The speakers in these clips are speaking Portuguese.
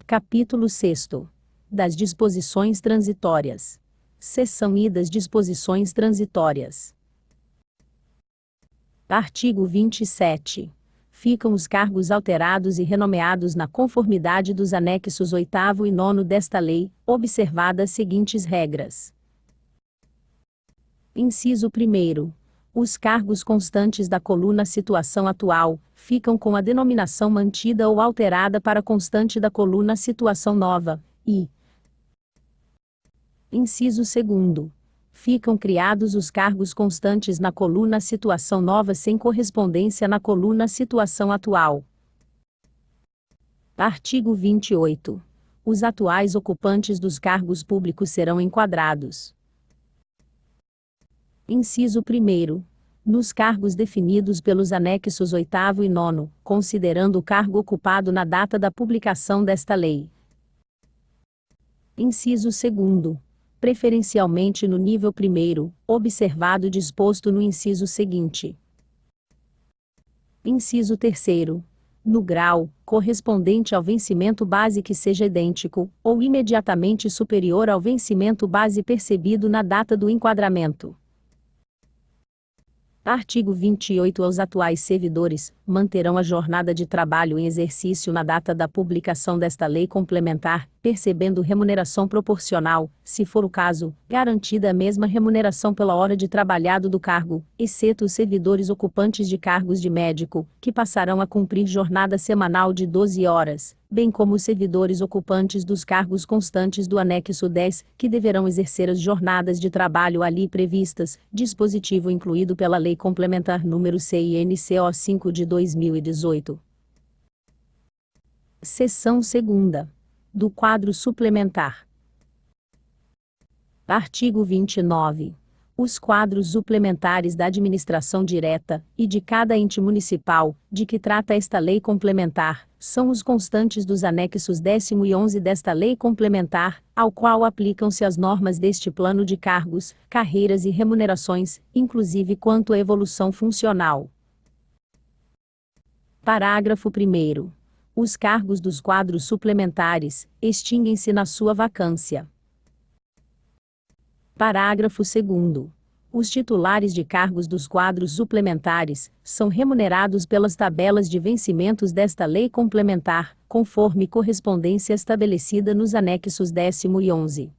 Capítulo 6º. Das disposições transitórias. Seção I das disposições transitórias. Artigo 27. Ficam os cargos alterados e renomeados na conformidade dos anexos 8º e 9º desta lei, observadas as seguintes regras. Inciso 1º. Os cargos constantes da coluna situação atual, ficam com a denominação mantida ou alterada para constante da coluna situação nova, e inciso 2º. Ficam criados os cargos constantes na coluna situação nova sem correspondência na coluna situação atual. Artigo 28. Os atuais ocupantes dos cargos públicos serão enquadrados. Inciso 1º. Nos cargos definidos pelos anexos 8º e 9º, considerando o cargo ocupado na data da publicação desta lei. Inciso 2º. Preferencialmente no nível 1º, observado o disposto no inciso seguinte. Inciso 3º. No grau, correspondente ao vencimento base que seja idêntico, ou imediatamente superior ao vencimento base percebido na data do enquadramento. Artigo 28. Os atuais servidores manterão a jornada de trabalho em exercício na data da publicação desta lei complementar, percebendo remuneração proporcional, se for o caso, garantida a mesma remuneração pela hora de trabalhado do cargo, exceto os servidores ocupantes de cargos de médico, que passarão a cumprir jornada semanal de 12 horas, bem como os servidores ocupantes dos cargos constantes do anexo 10, que deverão exercer as jornadas de trabalho ali previstas, dispositivo incluído pela Lei Complementar número CINCO 5 de 2018. Seção 2ª. Do quadro suplementar. Artigo 29. Os quadros suplementares da administração direta, e de cada ente municipal, de que trata esta lei complementar, são os constantes dos anexos 10º e 11 desta lei complementar, ao qual aplicam-se as normas deste plano de cargos, carreiras e remunerações, inclusive quanto à evolução funcional. Parágrafo 1º. Os cargos dos quadros suplementares extinguem-se na sua vacância. Parágrafo 2º. Os titulares de cargos dos quadros suplementares são remunerados pelas tabelas de vencimentos desta lei complementar, conforme correspondência estabelecida nos anexos 10º e 11.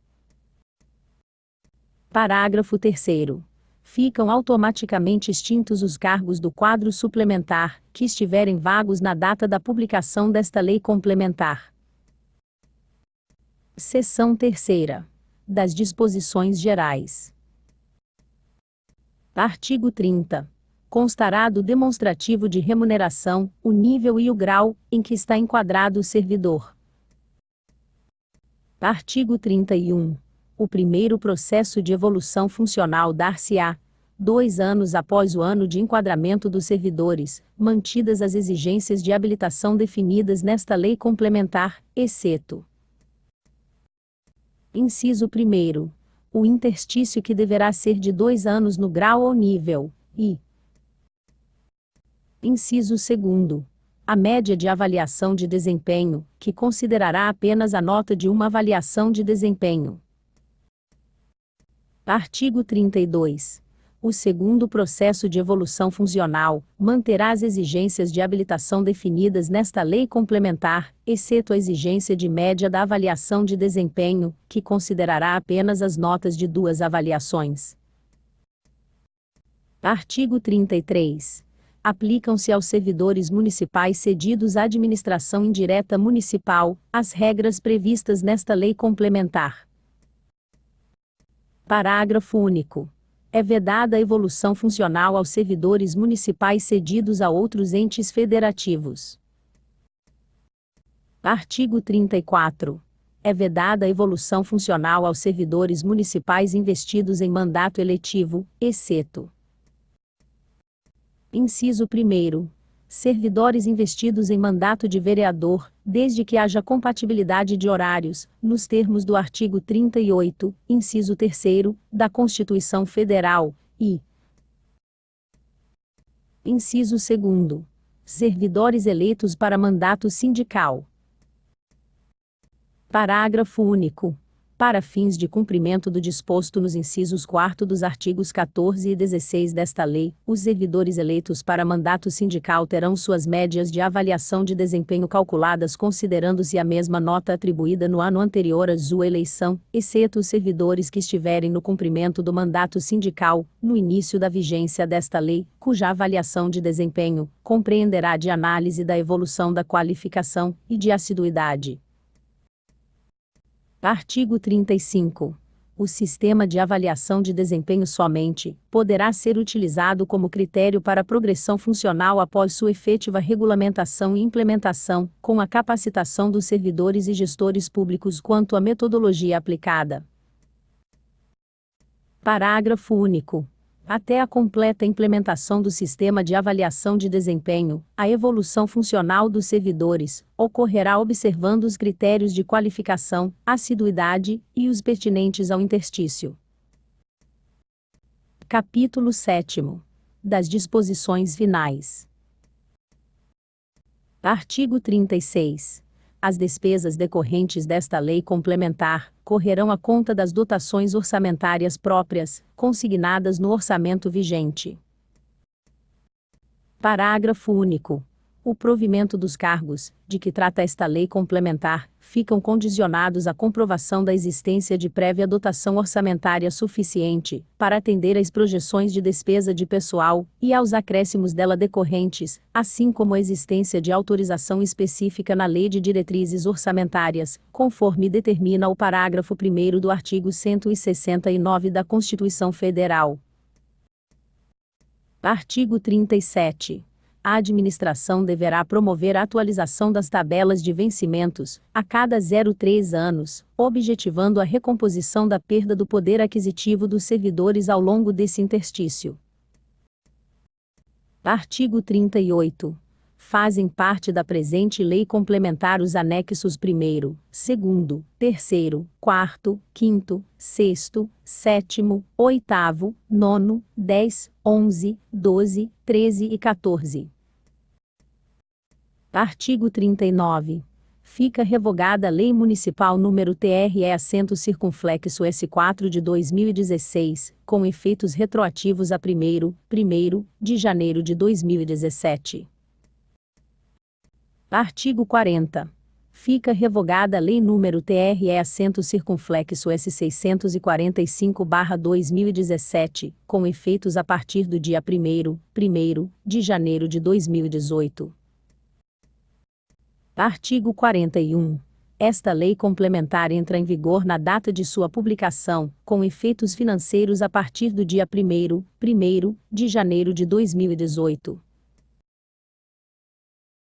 Parágrafo 3º. Ficam automaticamente extintos os cargos do quadro suplementar, que estiverem vagos na data da publicação desta lei complementar. Seção 3ª. Das disposições gerais. Artigo 30. Constará do demonstrativo de remuneração, o nível e o grau, em que está enquadrado o servidor. Artigo 31. O primeiro processo de evolução funcional dar-se-á, 2 anos após o ano de enquadramento dos servidores, mantidas as exigências de habilitação definidas nesta lei complementar, exceto. Inciso 1º. O interstício que deverá ser de 2 anos no grau ou nível, e. Inciso 2º. A média de avaliação de desempenho, que considerará apenas a nota de uma avaliação de desempenho. Artigo 32. O segundo processo de evolução funcional manterá as exigências de habilitação definidas nesta lei complementar, exceto a exigência de média da avaliação de desempenho, que considerará apenas as notas de 2 avaliações. Artigo 33. Aplicam-se aos servidores municipais cedidos à administração indireta municipal as regras previstas nesta lei complementar. Parágrafo único. É vedada a evolução funcional aos servidores municipais cedidos a outros entes federativos. Artigo 34. É vedada a evolução funcional aos servidores municipais investidos em mandato eletivo, exceto. Inciso 1º. Servidores investidos em mandato de vereador, desde que haja compatibilidade de horários, nos termos do artigo 38, inciso 3º, da Constituição Federal, e. Inciso 2º. Servidores eleitos para mandato sindical. Parágrafo único. Para fins de cumprimento do disposto nos incisos 4º dos artigos 14 e 16 desta lei, os servidores eleitos para mandato sindical terão suas médias de avaliação de desempenho calculadas considerando-se a mesma nota atribuída no ano anterior à sua eleição, exceto os servidores que estiverem no cumprimento do mandato sindical, no início da vigência desta lei, cuja avaliação de desempenho compreenderá de análise da evolução da qualificação e de assiduidade. Artigo 35. O sistema de avaliação de desempenho somente poderá ser utilizado como critério para a progressão funcional após sua efetiva regulamentação e implementação, com a capacitação dos servidores e gestores públicos quanto à metodologia aplicada. Parágrafo único. Até a completa implementação do sistema de avaliação de desempenho, a evolução funcional dos servidores ocorrerá observando os critérios de qualificação, assiduidade e os pertinentes ao interstício. Capítulo 7º. Das disposições finais. Artigo 36. As despesas decorrentes desta lei complementar correrão à conta das dotações orçamentárias próprias, consignadas no orçamento vigente. Parágrafo único. O provimento dos cargos, de que trata esta lei complementar, ficam condicionados à comprovação da existência de prévia dotação orçamentária suficiente para atender às projeções de despesa de pessoal e aos acréscimos dela decorrentes, assim como a existência de autorização específica na Lei de Diretrizes Orçamentárias, conforme determina o parágrafo 1º do artigo 169 da Constituição Federal. Artigo 37. A administração deverá promover a atualização das tabelas de vencimentos, a cada 0,3 anos, objetivando a recomposição da perda do poder aquisitivo dos servidores ao longo desse interstício. Artigo 38. Fazem parte da presente lei complementar os anexos 1º, 2º, 3º, 4º, 5º, 6º, 7º, 8º, 9º, 10, 11, 12, 13 e 14. Artigo 39. Fica revogada a Lei Municipal nº TRE-acento-circunflexo S4 de 2016, com efeitos retroativos a 1º de janeiro de 2017. Artigo 40. Fica revogada a Lei nº TRE-acento-circunflexo S645/2017, com efeitos a partir do dia 1º de janeiro de 2018. Artigo 41. Esta lei complementar entra em vigor na data de sua publicação, com efeitos financeiros a partir do dia 1º de janeiro de 2018.